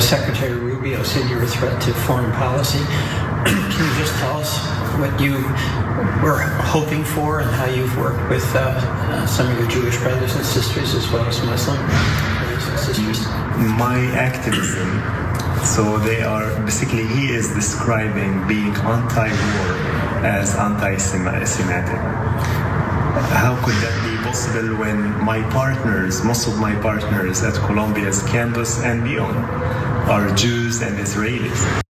Secretary Rubio said you're a threat to foreign policy. Can you just tell us what you were hoping for and how you've worked with some of your Jewish brothers and sisters as well as Muslim brothers and sisters? My activism, so they are, basically he is describing being anti-war as anti-Semitic. How could that be possible when my partners, most of my partners at Columbia's campus and beyond are Jews and Israelis?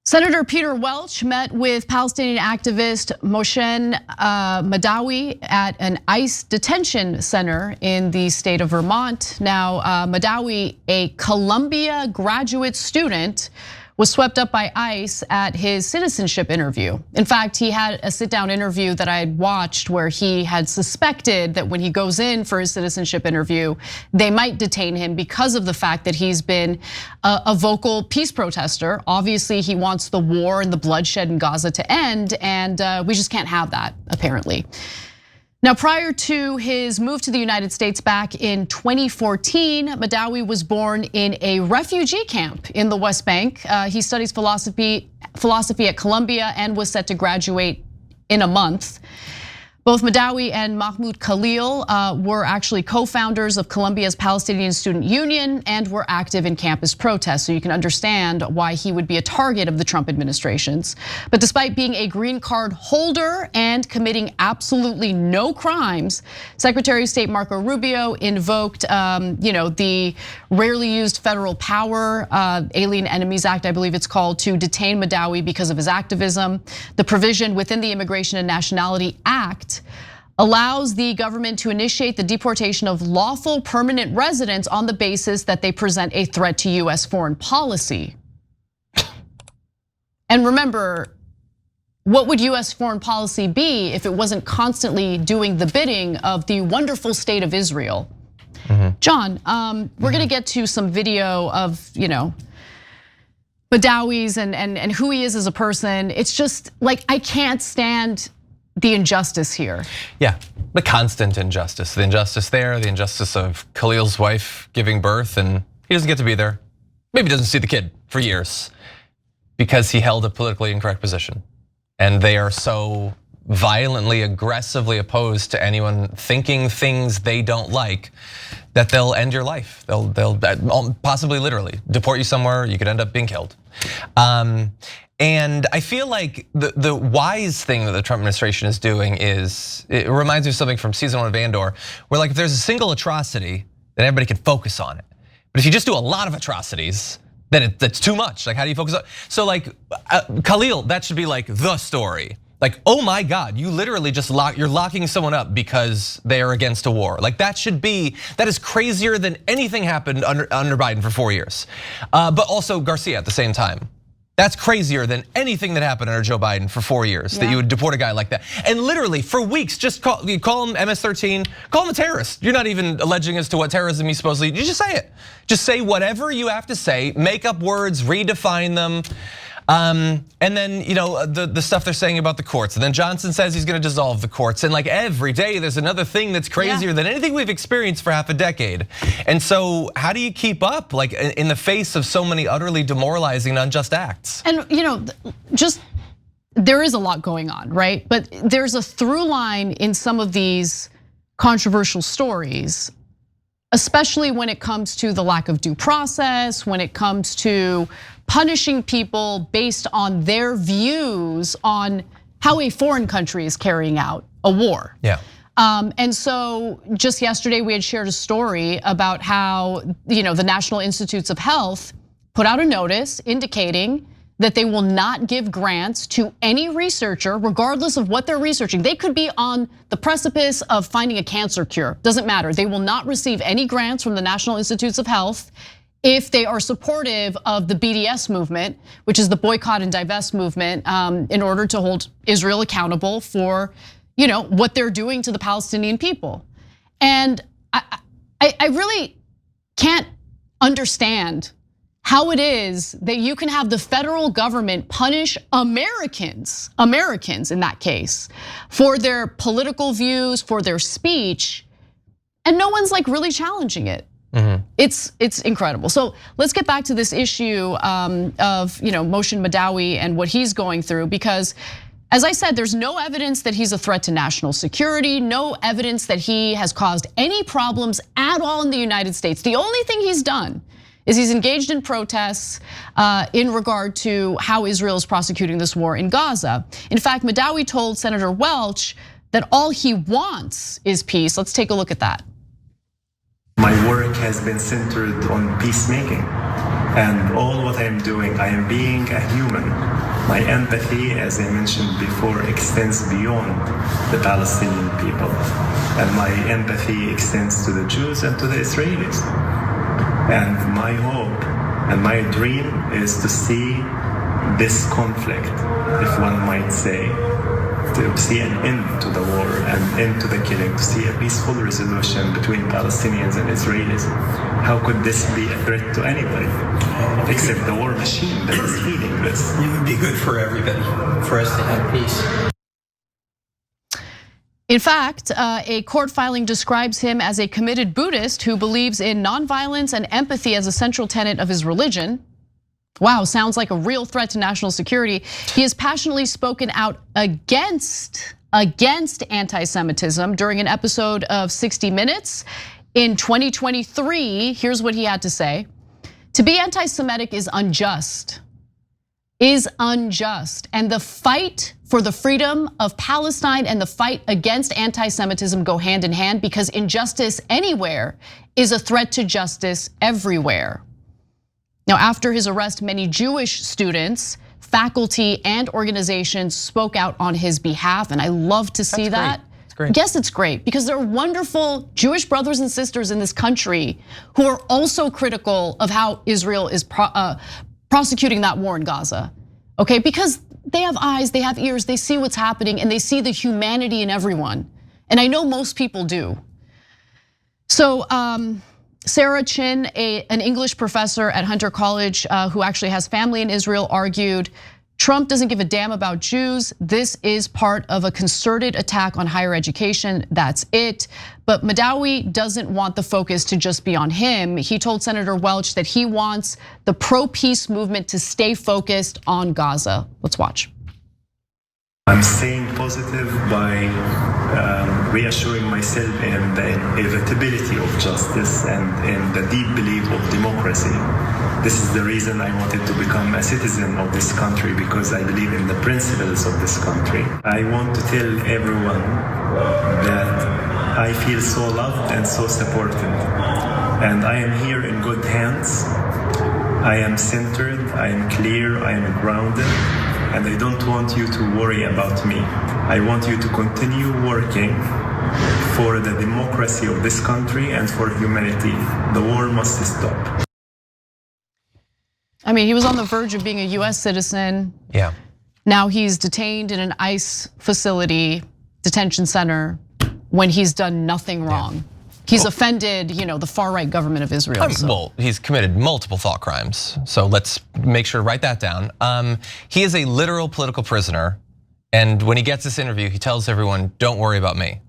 Senator Peter Welch met with Palestinian activist Mohsen Mahdawi at an ICE detention center in the state of Vermont. Now, Mahdawi, a Columbia graduate student, was swept up by ICE at his citizenship interview. In fact, he had a sit-down interview that I had watched where he had suspected that when he goes in for his citizenship interview, they might detain him because of the fact that he's been a vocal peace protester. Obviously, he wants the war and the bloodshed in Gaza to end, and we just can't have that, apparently. Now, prior to his move to the United States back in 2014, Mahdawi was born in a refugee camp in the West Bank. He studies philosophy at Columbia and was set to graduate in a month. Both Mahdawi and Mahmoud Khalil were actually co-founders of Columbia's Palestinian Student Union and were active in campus protests. So you can understand why he would be a target of the Trump administration's. But despite being a green card holder and committing absolutely no crimes, Secretary of State Marco Rubio invoked the rarely used federal power, Alien Enemies Act, I believe it's called, to detain Mahdawi because of his activism. The provision within the Immigration and Nationality Act allows the government to initiate the deportation of lawful permanent residents on the basis that they present a threat to US foreign policy. And remember, what would US foreign policy be if it wasn't constantly doing the bidding of the wonderful state of Israel? John, we're gonna get to some video of, Mahdawi's and who he is as a person. It's just like, I can't stand the injustice here. Yeah, the constant injustice. The injustice there, the injustice of Khalil's wife giving birth and he doesn't get to be there. Maybe doesn't see the kid for years because he held a politically incorrect position. And they are so violently, aggressively opposed to anyone thinking things they don't like that they'll end your life. They'll possibly literally deport you somewhere, you could end up being killed. And I feel like the wise thing that the Trump administration is doing is, it reminds me of something from season 1 of Andor, where like if there's a single atrocity, then everybody can focus on it. But if you just do a lot of atrocities, then that's too much. Like how do you focus on? So like Khalil, that should be like the story. Like, oh my God, you literally just you're locking someone up because they are against a war. Like that is crazier than anything happened under Biden for 4 years. But also Garcia at the same time. That's crazier than anything that happened under Joe Biden for 4 years, that you would deport a guy like that. And literally for weeks, just call him MS-13, call him a terrorist. You're not even alleging as to what terrorism he's supposed to be. You just say it. Just say whatever you have to say, make up words, redefine them. And then the stuff they're saying about the courts. And then Johnson says he's gonna dissolve the courts. And like every day there's another thing that's crazier than anything we've experienced for half a decade. And so how do you keep up like in the face of so many utterly demoralizing and unjust acts? And just there is a lot going on, right? But there's a through line in some of these controversial stories, especially when it comes to the lack of due process, when it comes to punishing people based on their views on how a foreign country is carrying out a war. Yeah. And so just yesterday we had shared a story about how the National Institutes of Health put out a notice indicating that they will not give grants to any researcher, regardless of what they're researching. They could be on the precipice of finding a cancer cure, doesn't matter. They will not receive any grants from the National Institutes of Health if they are supportive of the BDS movement, which is the boycott and divest movement, in order to hold Israel accountable for what they're doing to the Palestinian people. And I really can't understand how it is that you can have the federal government punish Americans in that case, for their political views, for their speech, and no one's like really challenging it. It's incredible. So let's get back to this issue of Mohsen Mahdawi and what he's going through, because as I said, there's no evidence that he's a threat to national security, no evidence that he has caused any problems at all in the United States. The only thing he's done is he's engaged in protests in regard to how Israel is prosecuting this war in Gaza. In fact, Mahdawi told Senator Welch that all he wants is peace. Let's take a look at that. My work has been centered on peacemaking, and all what I am doing, I am being a human. My empathy, as I mentioned before, extends beyond the Palestinian people, and my empathy extends to the Jews and to the Israelis. And my hope and my dream is to see this conflict, if one might say, to see an end to the war, an end to the killing, to see a peaceful resolution between Palestinians and Israelis. How could this be a threat to anybody except the war machine that is feeding this? It would be good for everybody, for us to have peace. In fact, a court filing describes him as a committed Buddhist who believes in nonviolence and empathy as a central tenet of his religion. Wow, sounds like a real threat to national security. He has passionately spoken out against anti-Semitism during an episode of 60 Minutes in 2023. Here's what he had to say. To be anti-Semitic is unjust. And the fight for the freedom of Palestine and the fight against anti-Semitism go hand in hand, because injustice anywhere is a threat to justice everywhere. Now, after his arrest, many Jewish students, faculty, and organizations spoke out on his behalf, and I love to see that. It's great. Yes, it's great, because there are wonderful Jewish brothers and sisters in this country who are also critical of how Israel is prosecuting that war in Gaza, okay? Because they have eyes, they have ears, they see what's happening, and they see the humanity in everyone. And I know most people do. So Sarah Chin, an English professor at Hunter College who actually has family in Israel, argued, Trump doesn't give a damn about Jews. This is part of a concerted attack on higher education, that's it. But Mahdawi doesn't want the focus to just be on him. He told Senator Welch that he wants the pro-peace movement to stay focused on Gaza. Let's watch. I'm staying positive by reassuring myself in the inevitability of justice and in the deep belief of democracy. This is the reason I wanted to become a citizen of this country, because I believe in the principles of this country. I want to tell everyone that I feel so loved and so supported. And I am here in good hands. I am centered, I am clear, I am grounded. And I don't want you to worry about me. I want you to continue working for the democracy of this country and for humanity. The war must stop. I mean, he was on the verge of being a US citizen. Yeah. Now he's detained in an ICE facility, detention center, when he's done nothing wrong. Yeah. He's offended, the far-right government of Israel. Well, he's committed multiple thought crimes. So let's make sure to write that down. He is a literal political prisoner. And when he gets this interview, he tells everyone, don't worry about me.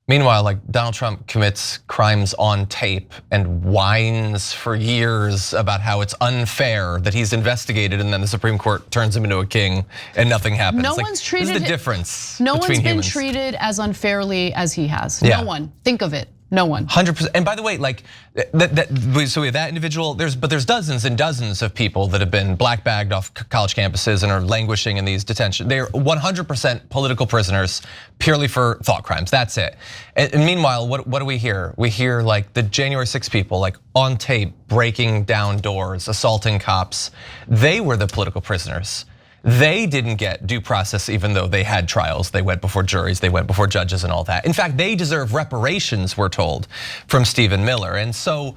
Meanwhile, like Donald Trump commits crimes on tape and whines for years about how it's unfair that he's investigated, and then the Supreme Court turns him into a king and nothing happens. No one's treated. This is the difference. No between one's been humans. treated as unfairly as he has. Yeah. No one. Think of it. No one. 100%. And by the way, like so we have that individual. There's dozens and dozens of people that have been black bagged off college campuses and are languishing in these detention. They're 100% political prisoners, purely for thought crimes. That's it. And meanwhile, what do we hear? We hear like the January 6 people, like on tape, breaking down doors, assaulting cops. They were the political prisoners. They didn't get due process even though they had trials. They went before juries, they went before judges and all that. In fact, they deserve reparations, we're told, from Stephen Miller. And so,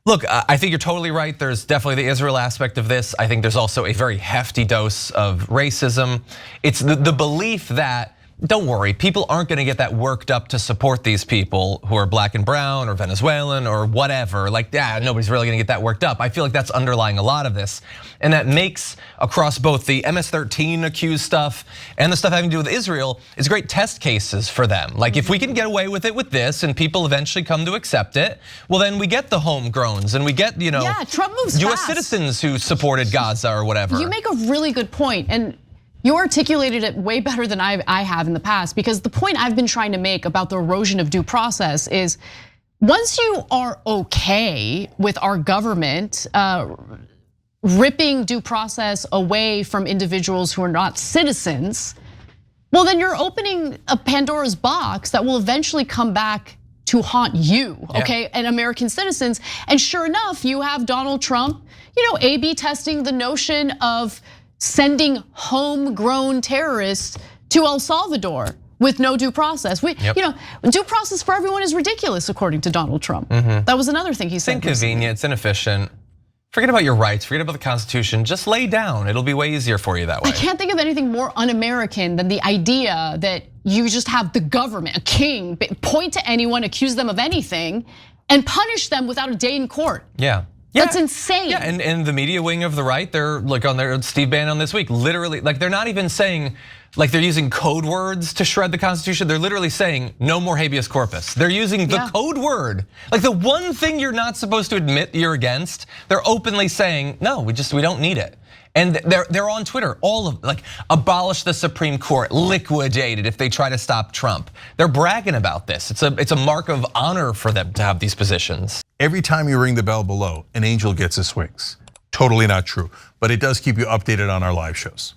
look, I think you're totally right. There's definitely the Israel aspect of this. I think there's also a very hefty dose of racism. It's the belief that don't worry, people aren't gonna get that worked up to support these people who are black and brown or Venezuelan or whatever. Like, yeah, nobody's really gonna get that worked up. I feel like that's underlying a lot of this. And that makes, across both the MS-13 accused stuff and the stuff having to do with Israel, it's great test cases for them. Like, if we can get away with it with this and people eventually come to accept it, well then we get the homegrowns and we get, yeah, Trump moves US fast. citizens who supported Gaza or whatever. You make a really good point, and you articulated it way better than I have in the past, because the point I've been trying to make about the erosion of due process is once you are okay with our government ripping due process away from individuals who are not citizens, well then you're opening a Pandora's box that will eventually come back to haunt you, okay, and American citizens. And sure enough, you have Donald Trump, A/B testing the notion of sending homegrown terrorists to El Salvador with no due process. Due process for everyone is ridiculous, according to Donald Trump. That was another thing he said. It's inconvenient, it's inefficient. Forget about your rights, forget about the Constitution, just lay down. It'll be way easier for you that way. I can't think of anything more un-American than the idea that you just have the government, a king, point to anyone, accuse them of anything, and punish them without a day in court. Yeah. That's insane. Yeah, and the media wing of the right, they're like on their Steve Bannon this week, literally, like they're not even saying, like they're using code words to shred the Constitution. They're literally saying no more habeas corpus. They're using the code word. Like the one thing you're not supposed to admit you're against, they're openly saying, no, we don't need it. And they're on Twitter, all of like abolish the Supreme Court, liquidate it if they try to stop Trump. They're bragging about this. It's a mark of honor for them to have these positions. Every time you ring the bell below, an angel gets his wings. Totally not true, but it does keep you updated on our live shows.